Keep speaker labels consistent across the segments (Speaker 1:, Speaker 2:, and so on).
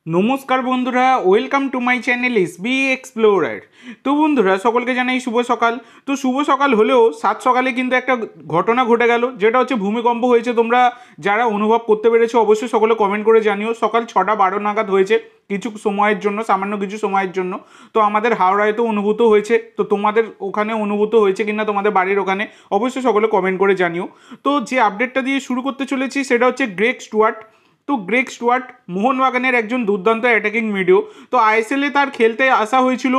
Speaker 1: নমস্কার বন্ধুরা, welcome to my channel SB explorer. তো বন্ধুরা, সকলকে জানাই শুভ সকাল। তো শুভ সকাল হলেও সাত সকালে কিন্তু একটা ঘটনা ঘটে গেল, যেটা হচ্ছে ভূমিকম্প হয়েছে। তোমরা যারা অনুভব করতে পেরেছো অবশ্যই সকলে কমেন্ট করে জানিও। সকাল 6:12 নাগাদ হয়েছে, কিছু সময়ের জন্য, সামান্য কিছু সময়ের জন্য। তো আমাদের হাওড়ায় তো অনুভূত হয়েছে, তো তোমাদের ওখানে অনুভূত হয়েছে কিনা তোমাদের বাড়ির ওখানে অবশ্যই সকলে কমেন্ট করে জানিও। তো যে আপডেটটা দিয়ে শুরু করতে চলেছি সেটা হচ্ছে গ্রেগ স্টুয়ার্ট। তো গ্রেগ স্টুয়ার্ট মোহনবাগানের একজন দুর্দান্ত অ্যাটাকিং মিডিও। তো আইএসএলে তার খেলতে আসা হয়েছিল,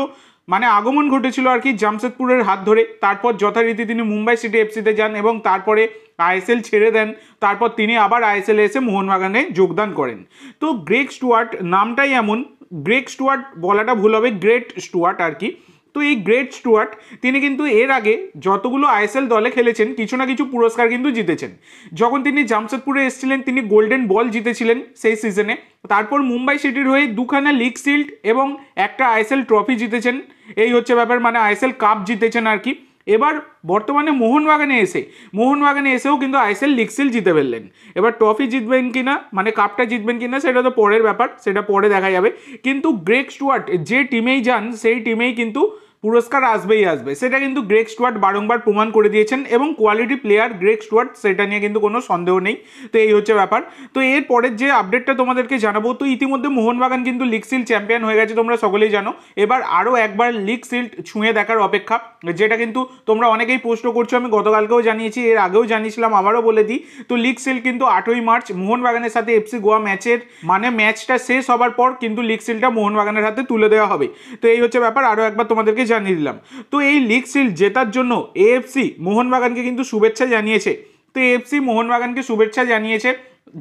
Speaker 1: মানে আগমন ঘটেছিল আর কি জামশেদপুরের হাত ধরে। তারপর যথারীতি তিনি মুম্বাই সিটি এফসিতে যান এবং তারপরে আইএসএল ছেড়ে দেন। তারপর তিনি আবার আইএসএলে এসে মোহনবাগানে যোগদান করেন। তো গ্রেগ স্টুয়ার্ট নামটাই এমন, গ্রেগ স্টুয়ার্ট বলাটা ভুল হবে, গ্রেট স্টুয়ার্ট আর কি। তো এই গ্রেট স্টুয়ার্ট তিনি কিন্তু এর আগে যতগুলো আইএসএল দলে খেলেছেন কিছু না কিছু পুরস্কার কিন্তু জিতেছেন। যখন তিনি জামশেদপুরে এসেছিলেন তিনি গোল্ডেন বল জিতেছিলেন সেই সিজনে। তারপর মুম্বাই সিটির হয়ে দুখানা লিগ শিল্ড এবং একটা আইএসএল ট্রফি জিতেছেন। এই হচ্ছে ব্যাপার, মানে আইএসএল কাপ জিতেছেন আর কি। এবার বর্তমানে মোহনবাগানে এসেও কিন্তু আইএসএল লিগ শিল্ড জিতে ফেললেন। এবার ট্রফি জিতবেন কিনা, মানে কাপটা জিতবেন কিনা, সেটা তো পরের ব্যাপার, সেটা পরে দেখা যাবে। কিন্তু গ্রেগ স্টুয়ার্ট যে টিমেই যান সেই টিমেই কিন্তু পুরস্কার আসবেই আসবে, সেটা কিন্তু গ্রেগ স্টুয়ার্ট বারংবার প্রমাণ করে দিয়েছেন এবং কোয়ালিটি প্লেয়ার গ্রেগ স্টুয়ার্ট, সেটা নিয়ে কিন্তু কোনো সন্দেহ নেই। তো এই হচ্ছে ব্যাপার। তো এর পরের যে আপডেটটা তোমাদেরকে জানাবো, তো ইতিমধ্যে মোহনবাগান কিন্তু লিগ শিল্ড চ্যাম্পিয়ন হয়ে গেছে, তোমরা সকলেই জানো। এবার আরও একবার লিগ শিল্ড ছুঁয়ে দেখার অপেক্ষা, যেটা কিন্তু তোমরা অনেকেই পোস্ট করছো। আমি গতকালকেও জানিয়েছি, এর আগেও জানিয়েছিলাম, আবারও বলে দিই। তো লিগ শিল্ড কিন্তু 8ই মার্চ মোহনবাগানের সাথে এফসি গোয়া ম্যাচের, মানে ম্যাচটা শেষ হবার পর কিন্তু লিগ শিল্ডটা মোহনবাগানের হাতে তুলে দেওয়া হবে। তো এই হচ্ছে ব্যাপার, আরও একবার তোমাদেরকে জানিয়ে দিলাম। তো এই লিগ শিল্ড জেতার জন্য এএফসি মোহনবাগানকে কিন্তু শুভেচ্ছা জানিয়েছে। তো এএফসি মোহনবাগানকে শুভেচ্ছা জানিয়েছে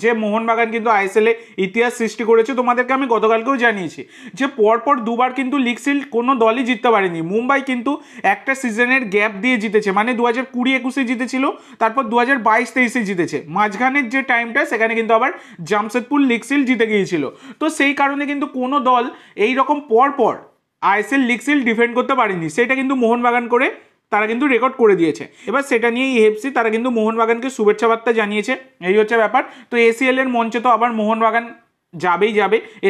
Speaker 1: যে মোহনবাগান কিন্তু আইএসএলে ইতিহাস সৃষ্টি করেছে। তোমাদেরকে আমি গতকালকেও জানিয়েছি যে পরপর দুবার কিন্তু লিগ শিল্ড কোনো দলই জিততে পারেনি। মুম্বাই কিন্তু একটা সিজনের গ্যাপ দিয়ে জিতেছে, মানে 2020-21 জিতেছিল, তারপর 2022-23 জিতেছে। মাঝখানের যে টাইমটা সেখানে কিন্তু আবার জামশেদপুর লিগ শিল্ড জিতে গিয়েছিল। তো সেই কারণে কিন্তু কোনো দল এই রকম পরপর আইএসএল লিগ শিল্ড ডিফেন্ড করতে পারেনি, সেটা কিন্তু মোহনবাগান করে তারা কিন্তু রেকর্ড করে দিয়েছে। এবার সেটা নিয়েই এএফসি তারা কিন্তু মোহনবাগানকে শুভেচ্ছা বার্তা জানিয়েছে। এই হচ্ছে ব্যাপার। তো এসিএল এর মঞ্চে তো আবার মোহনবাগান যাবে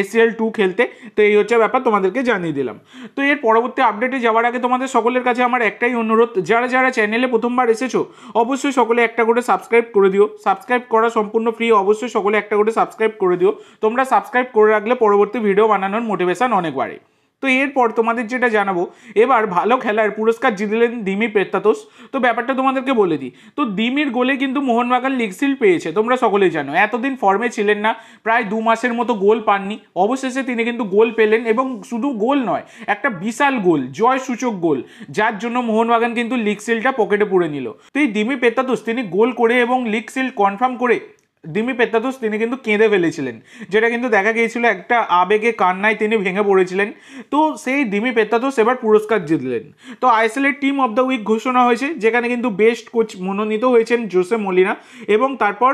Speaker 1: এসিএল 2 খেলতে। তো এই হচ্ছে ব্যাপার, তোমাদেরকে জানিয়ে দিলাম। তো এর পরবর্তী আপডেটে যাওয়ার আগে তোমাদের সকলের কাছে আমার একটাই অনুরোধ, যারা যারা চ্যানেলে প্রথমবার এসেছো অবশ্যই সকলে একটা করে সাবস্ক্রাইব করে দিও। সাবস্ক্রাইব করা সম্পূর্ণ ফ্রি, অবশ্যই সকলে একটা করে সাবস্ক্রাইব করে দিও। তোমরা সাবস্ক্রাইব করে রাখলে পরবর্তী ভিডিও বানানোর মোটিভেশন অনেক বাড়ে। তো এরপর তোমাদের যেটা জানাবো, এবার ভালো খেলার পুরস্কার জিতলেন দিমি পেত্তাতোস। তো ব্যাপারটা তোমাদেরকে বলে দিই। তো দিমির গোলে কিন্তু মোহনবাগান লিগ শিল্ড পেয়েছে, তোমরা সকলেই জানো। এতদিন ফর্মে ছিলেন না, প্রায় 2 মাসের মতো গোল পাননি। অবশেষে তিনি কিন্তু গোল পেলেন, এবং শুধু গোল নয়, একটা বিশাল গোল, জয় সূচক গোল, যার জন্য মোহনবাগান কিন্তু লিগ শিল্ডটা পকেটে পুরে নিল। তো এই দিমি পেত্তাতোস তিনি গোল করে এবং লিগ শিল্ড কনফার্ম করে দিমি পেত্তাতোস তিনি কিন্তু কেঁদে ফেলেছিলেন, যেটা কিন্তু দেখা গিয়েছিল, একটা আবেগে কান্নায় তিনি ভেঙে পড়েছিলেন। তো সেই দিমি পেত্তাতোস এবার পুরস্কার জিতলেন। তো আইএসএল এর টিম অফ দ্য উইক ঘোষণা হয়েছে, যেখানে কিন্তু বেস্ট কোচ মনোনীত হয়েছেন জোসে মলিনা, এবং তারপর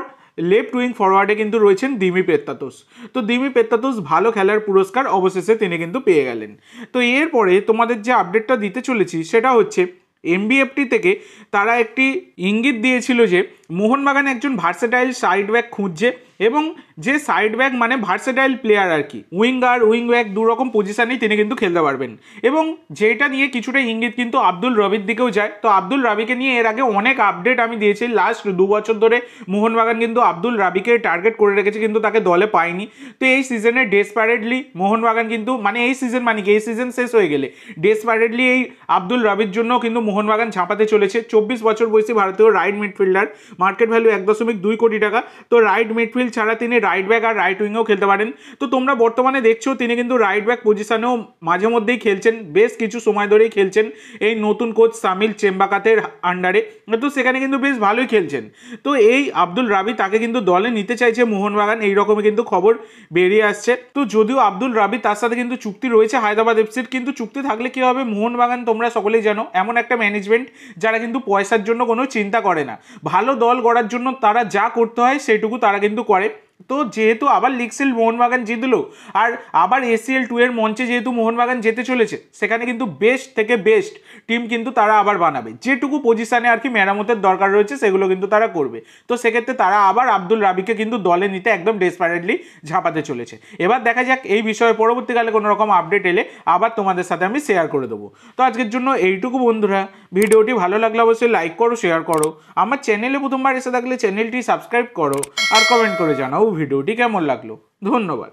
Speaker 1: লেফট উইং ফরওয়ার্ডে কিন্তু রয়েছেন দিমি পেত্তাতোস। তো দিমি পেত্তাতোস ভালো খেলার পুরস্কার অবশেষে তিনি কিন্তু পেয়ে গেলেন। তো এরপরে তোমাদের যে আপডেটটা দিতে চলেছি সেটা হচ্ছে এমবিএফটি থেকে তারা একটি ইঙ্গিত দিয়েছিল যে মোহনবাগান একজন ভার্সেটাইল সাইড ব্যাক খুঁজছে, এবং যে সাইড ব্যাক মানে ভার্সেটাইল প্লেয়ার আর কি, উইঙ্গার উইং ব্যাক দু রকম পজিশনেই তিনি কিন্তু খেলতে পারবেন। এবং যেটা নিয়ে কিছুটা ইঙ্গিত কিন্তু আব্দুল রবির দিকেও যায়। তো আব্দুল রাবিকে নিয়ে এর আগে অনেক আপডেট আমি দিয়েছি, লাস্ট 2 বছর ধরে মোহনবাগান কিন্তু আব্দুল রাবিকে টার্গেট করে রেখেছে, কিন্তু তাকে দলে পায়নি। তো এই সিজনে ডেসপারেটলি মোহনবাগান কিন্তু, মানে এই সিজন মানে কি, এই সিজন শেষ হয়ে গেলে ডেসপারেটলি এই আব্দুল রাবির জন্য কিন্তু মোহনবাগান ঝাঁপাতে চলেছে। 24 বছর বয়সী ভারতীয় রাইট মিডফিল্ডার, মার্কেট ভ্যালু 1.2 কোটি টাকা। তো রাইট মিডফিল্ড ছাড়া তিনি রাইট ব্যাক আর রাইট উইংয়েও খেলতে পারেন। তো তোমরা বর্তমানে দেখছো তিনি কিন্তু রাইট ব্যাক পজিশনেও মাঝে মধ্যেই খেলছেন, বেশ কিছু সময় ধরেই খেলছেন এই নতুন কোচ সামিল চেম্বাকাতের আন্ডারে। তো সেখানে কিন্তু বেশ ভালোই খেলছেন। তো এই আব্দুল রাবি তাকে কিন্তু দলে নিতে চাইছে মোহনবাগান, এইরকমই কিন্তু খবর বেরিয়ে আসছে। তো যদিও আব্দুল রাবি তার সাথে কিন্তু চুক্তি রয়েছে হায়দ্রাবাদ এফসির, কিন্তু চুক্তি থাকলে কি হবে, মোহনবাগান তোমরা সকলেই জানো এমন একটা ম্যানেজমেন্ট যারা কিন্তু পয়সার জন্য কোনো চিন্তা করে না, ভালো দল গড়ার জন্য তারা যা করতে হয় সেটুকু তারা কিন্তু করে। তো যেহেতু আবার লিগসিল মোহনবাগান জিতলো আর আবার ACL 2 এর মঞ্চে যেহেতু মোহনবাগান যেতে চলেছে, সেখানে কিন্তু বেস্ট থেকে বেস্ট টিম কিন্তু তারা আবার বানাবে। যেটুকু পজিশনে আর কি মেরামতের দরকার রয়েছে সেগুলো কিন্তু তারা করবে। তো সেক্ষেত্রে তারা আবার আব্দুল রাবিকে কিন্তু দলে নিতে একদম ডেসপারেটলি ঝাঁপাতে চলেছে। এবার দেখা যাক এই বিষয়ে পরবর্তীকালে কোনো রকম আপডেট এলে আবার তোমাদের সাথে আমি শেয়ার করে দেবো। তো আজকের জন্য এইটুকু বন্ধুরা, ভিডিওটি ভালো লাগলে অবশ্যই লাইক করো, শেয়ার করো, আমার চ্যানেলে প্রথমবার এসে থাকলে চ্যানেলটি সাবস্ক্রাইব করো আর কমেন্ট করে জানাও ভিডিওটি কেমন লাগলো। ধন্যবাদ।